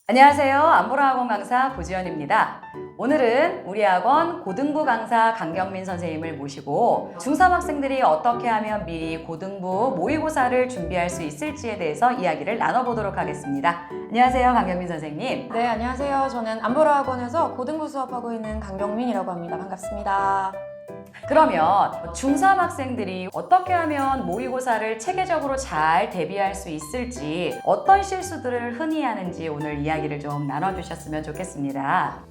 안녕하세요. 안보라학원 강사 고지연입니다. 오늘은 우리 학원 고등부 강사 강경민 선생님을 모시고 중3 학생들이 어떻게 하면 미리 고등부 모의고사를 준비할 수 있을지에 대해서 이야기를 나눠보도록 하겠습니다. 안녕하세요, 강경민 선생님. 네, 안녕하세요. 저는 안보라학원에서 고등부 수업하고 있는 강경민이라고 합니다. 반갑습니다. 그러면 중3 학생들이 어떻게 하면 모의고사를 체계적으로 잘 대비할 수 있을지, 어떤 실수들을 흔히 하는지 오늘 이야기를 좀 나눠주셨으면 좋겠습니다.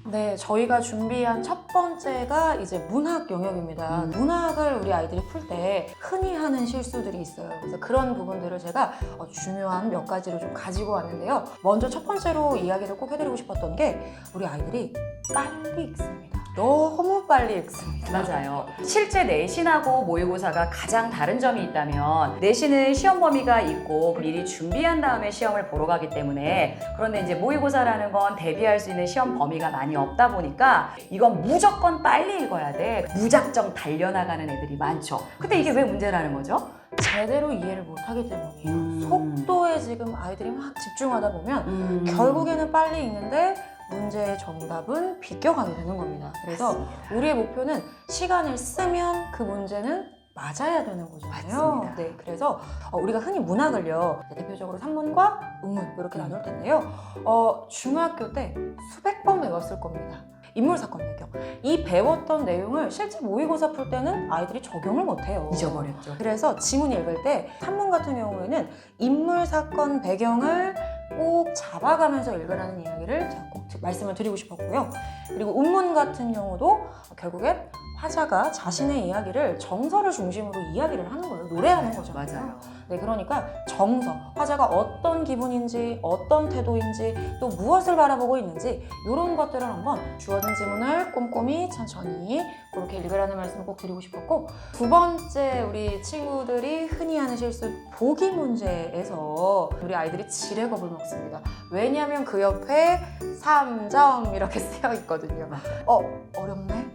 네, 저희가 준비한 첫 번째가 이제 문학 영역입니다. 문학을 우리 아이들이 풀 때 흔히 하는 실수들이 있어요. 그래서 그런 부분들을 제가 중요한 몇 가지를 좀 가지고 왔는데요. 먼저 첫 번째로 이야기를 꼭 해드리고 싶었던 게 우리 아이들이 빨리 읽습니다. 너무 빨리 읽습니다. 맞아요. 실제 내신하고 모의고사가 가장 다른 점이 있다면 내신은 시험 범위가 있고 미리 준비한 다음에 시험을 보러 가기 때문에, 그런데 이제 모의고사라는 건 대비할 수 있는 시험 범위가 많이 없다 보니까 이건 무조건 빨리 읽어야 돼. 무작정 달려나가는 애들이 많죠. 근데 이게 왜 문제라는 거죠? 제대로 이해를 못하기 때문이에요. 속도에 지금 아이들이 막 집중하다 보면 결국에는 빨리 읽는데 문제의 정답은 비껴가게 되는 겁니다. 그래서 맞습니다. 우리의 목표는 시간을 쓰면 그 문제는 맞아야 되는 거잖아요. 맞습니다. 네, 그래서 우리가 흔히 문학을요, 대표적으로 산문과 음문 이렇게 나눌 텐데요. 중학교 때 수백 번 외웠을 겁니다. 인물사건 배경. 이 배웠던 내용을 실제 모의고사 풀 때는 아이들이 적용을 못해요. 잊어버렸죠. 그래서 지문 읽을 때 산문 같은 경우에는 인물사건 배경을 꼭 잡아가면서 읽으라는 이야기를 제가 꼭 말씀을 드리고 싶었고요. 그리고 음문 같은 경우도 결국엔 화자가 자신의 이야기를 정서를 중심으로 이야기를 하는 거예요. 노래하는 거죠. 맞아요. 네, 그러니까 정서, 화자가 어떤 기분인지, 어떤 태도인지, 또 무엇을 바라보고 있는지 이런 것들을 한번 주어진 지문을 꼼꼼히 천천히 그렇게 읽으라는 말씀을 꼭 드리고 싶었고, 두 번째 우리 친구들이 흔히 하는 실수, 보기 문제에서 우리 아이들이 지레 겁을 먹습니다. 왜냐하면 그 옆에 3점 이렇게 쓰여 있거든요. 어렵네?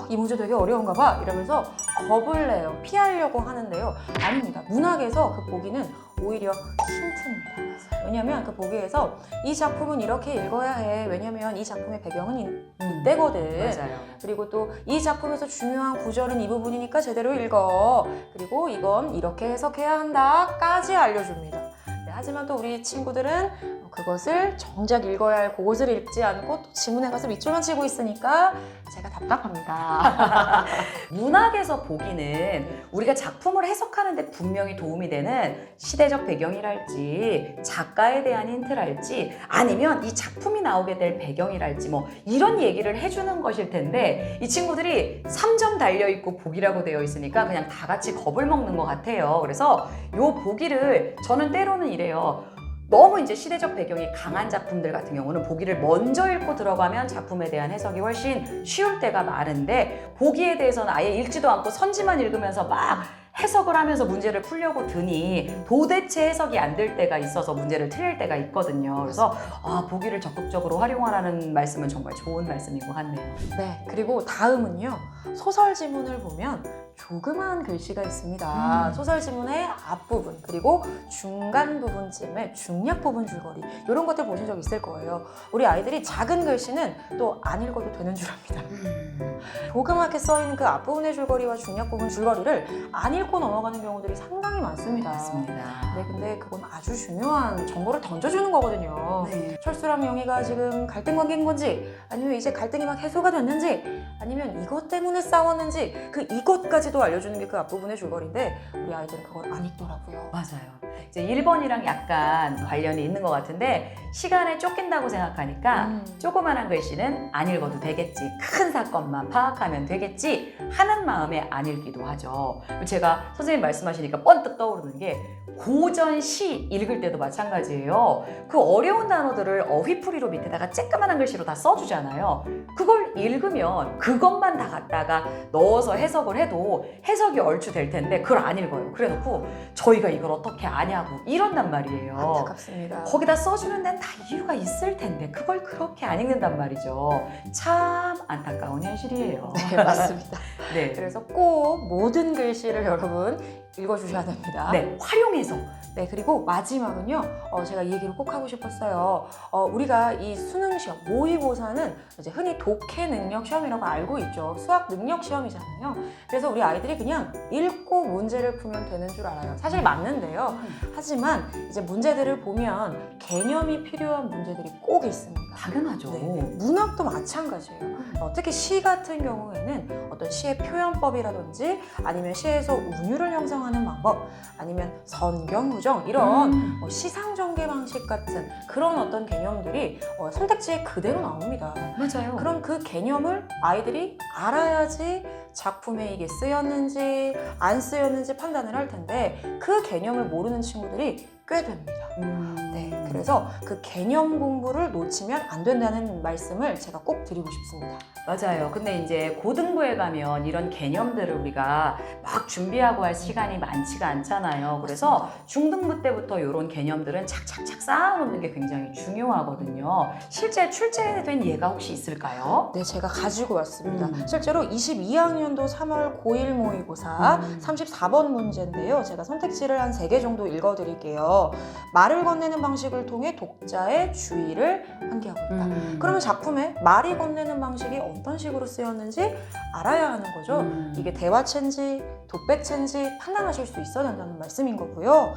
이 문제 되게 어려운가 봐 이러면서 겁을 내요. 피하려고 하는데요. 아닙니다. 문학에서 그 보기는 오히려 힌트입니다. 왜냐면 그 보기에서 이 작품은 이렇게 읽어야 해. 왜냐면 이 작품의 배경은 이때거든. 맞아요. 그리고 또 이 작품에서 중요한 구절은 이 부분이니까 제대로 읽어. 그리고 이건 이렇게 해석해야 한다까지 알려줍니다. 네, 하지만 또 우리 친구들은 그것을 정작 읽어야 할 그것을 읽지 않고 또 지문에 가서 밑줄만 치고 있으니까 제가 답답합니다. 문학에서 보기는 우리가 작품을 해석하는 데 분명히 도움이 되는 시대적 배경이랄지 작가에 대한 힌트랄지 아니면 이 작품이 나오게 될 배경이랄지 뭐 이런 얘기를 해주는 것일 텐데, 이 친구들이 3점 달려있고 보기라고 되어 있으니까 그냥 다 같이 겁을 먹는 것 같아요. 그래서 요 보기를 저는 때로는 이래요. 너무 이제 시대적 배경이 강한 작품들 같은 경우는 보기를 먼저 읽고 들어가면 작품에 대한 해석이 훨씬 쉬울 때가 많은데, 보기에 대해서는 아예 읽지도 않고 선지만 읽으면서 막 해석을 하면서 문제를 풀려고 드니 도대체 해석이 안 될 때가 있어서 문제를 틀릴 때가 있거든요. 그래서 보기를 적극적으로 활용하라는 말씀은 정말 좋은 말씀인 것 같네요. 네, 그리고 다음은요. 소설 지문을 보면 조그마한 글씨가 있습니다. 소설 지문의 앞부분 그리고 중간 부분쯤에 중략 부분 줄거리 이런 것들 보신 적 있을 거예요. 우리 아이들이 작은 글씨는 또 안 읽어도 되는 줄 압니다. 조그맣게 써있는 그 앞부분의 줄거리와 중략 부분 줄거리를 안 읽고 넘어가는 경우들이 상당히 많습니다. 맞습니다. 네, 근데 그건 아주 중요한 정보를 던져주는 거거든요. 네. 철수랑 영희가 지금 갈등 관계인 건지, 아니면 이제 갈등이 막 해소가 됐는지, 아니면 이것 때문에 싸웠는지, 그 이것까지도 알려주는 게 그 앞부분의 줄거리인데 우리 아이들은 그걸 안 읽더라고요. 맞아요. 이제 1번이랑 약간 관련이 있는 것 같은데, 시간에 쫓긴다고 생각하니까 조그만한 글씨는 안 읽어도 되겠지, 큰 사건만 파악하면 되겠지 하는 마음에 안 읽기도 하죠. 제가 선생님 말씀하시니까 번뜩 떠오르는 게, 고전 시 읽을 때도 마찬가지예요. 그 어려운 단어들을 어휘풀이로 밑에다가 쬐끄만한 글씨로 다 써주잖아요. 그걸 읽으면 그것만 다 갖다가 넣어서 해석을 해도 해석이 얼추 될 텐데 그걸 안 읽어요. 그래놓고 저희가 이걸 어떻게 아냐고 이런단 말이에요. 안타깝습니다. 거기다 써주는 데는 다 이유가 있을 텐데 그걸 그렇게 안 읽는단 말이죠. 참 안타까운 현실이에요. 글씨예요. 네, 맞습니다. 네. 그래서 꼭 모든 글씨를 여러분 읽어주셔야 됩니다. 네, 활용해서. 네, 그리고 마지막은요, 제가 이 얘기를 꼭 하고 싶었어요. 우리가 이 수능 시험, 모의고사는 이제 흔히 독해 능력 시험이라고 알고 있죠. 수학 능력 시험이잖아요. 그래서 우리 아이들이 그냥 읽고 문제를 풀면 되는 줄 알아요. 사실 맞는데요. 하지만 이제 문제들을 보면 개념이 필요한 문제들이 꼭 있습니다. 당연하죠. 네, 문학도 마찬가지예요. 특히 시 같은 경우에는 어떤 시의 표현법이라든지 아니면 시에서 운율을 형성하는 방법 아니면 선경구정 이런 시상 전개 방식 같은 그런 어떤 개념들이 선택지에 그대로 나옵니다. 맞아요. 그럼 그 개념을 아이들이 알아야지 작품에 이게 쓰였는지 안 쓰였는지 판단을 할 텐데 그 개념을 모르는 친구들이 꽤 됩니다. 네, 그래서 그 개념 공부를 놓치면 안 된다는 말씀을 제가 꼭 드리고 싶습니다. 맞아요. 근데 이제 고등부에 가면 이런 개념들을 우리가 막 준비하고 할 시간이 많지가 않잖아요. 그래서 맞습니다. 중등부 때부터 이런 개념들은 착착착 쌓아놓는 게 굉장히 중요하거든요. 실제 출제된 예가 혹시 있을까요? 네, 제가 가지고 왔습니다. 음. 실제로 22학년도 3월 고1 모의고사 34번 문제인데요. 제가 선택지를 한 3개 정도 읽어드릴게요. 말을 건네는 방식을 통해 독자의 주의를 환기하고 있다. 그러면 작품에 말이 건네는 방식이 어떤 식으로 쓰였는지 알아야 하는 거죠. 이게 대화체인지 독백체인지 판단하실 수 있어야 된다는 말씀인 거고요.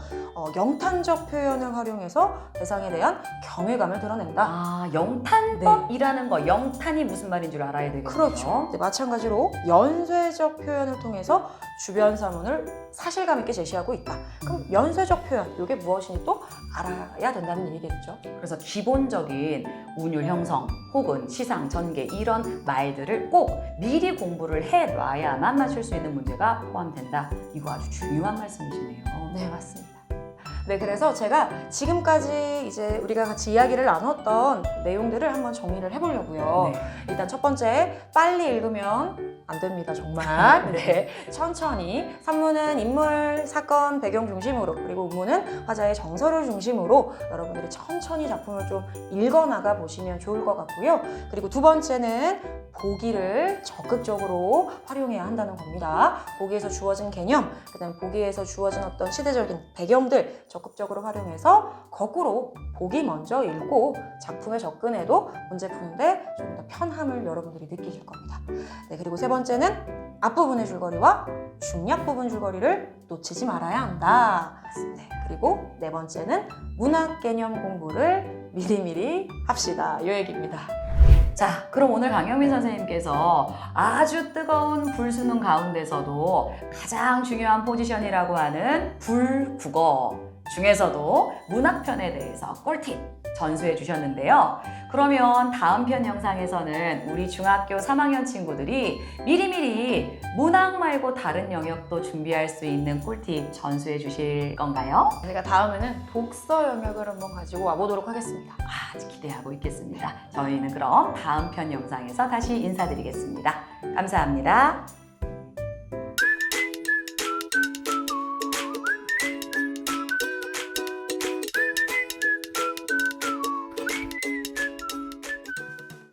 영탄적 표현을 활용해서 대상에 대한 경외감을 드러낸다. 아, 영탄법이라는 거. 영탄이 무슨 말인 줄 알아야 되겠네요. 그렇죠. 네, 마찬가지로 연쇄적 표현을 통해서 주변 사문을 사실감 있게 제시하고 있다. 그럼 연쇄적 표현, 이게 무엇인지 또 알아야 된다는 얘기겠죠. 그래서 기본적인 운율 형성 혹은 시상, 전개 이런 말들을 꼭 미리 공부를 해놔야만 맞출 수 있는 문제가 포함된다. 이거 아주 중요한 말씀이시네요. 네, 맞습니다. 네, 그래서 제가 지금까지 이제 우리가 같이 이야기를 나눴던 내용들을 한번 정리를 해보려고요. 네. 일단 첫 번째, 빨리 읽으면 안 됩니다, 정말. 네, 천천히. 산문은 인물, 사건, 배경 중심으로, 그리고 운문은 화자의 정서를 중심으로 여러분들이 천천히 작품을 좀 읽어나가 보시면 좋을 것 같고요. 그리고 두 번째는 보기를 적극적으로 활용해야 한다는 겁니다. 보기에서 주어진 개념, 그다음 보기에서 주어진 어떤 시대적인 배경들 적극적으로 활용해서 거꾸로 보기 먼저 읽고 작품에 접근해도 문제 푸는데 좀 더 편함을 여러분들이 느끼실 겁니다. 네, 그리고 세 번째는 앞부분의 줄거리와 중략 부분 줄거리를 놓치지 말아야 한다. 네, 그리고 네 번째는 문학 개념 공부를 미리미리 합시다. 이 얘기입니다. 자, 그럼 오늘 강영민 선생님께서 아주 뜨거운 불수능 가운데서도 가장 중요한 포지션이라고 하는 불국어 중에서도 문학편에 대해서 꿀팁 전수해 주셨는데요. 그러면 다음 편 영상에서는 우리 중학교 3학년 친구들이 미리미리 문학 말고 다른 영역도 준비할 수 있는 꿀팁 전수해 주실 건가요? 제가 다음에는 독서 영역을 한번 가지고 와보도록 하겠습니다. 아주 기대하고 있겠습니다. 저희는 그럼 다음 편 영상에서 다시 인사드리겠습니다. 감사합니다.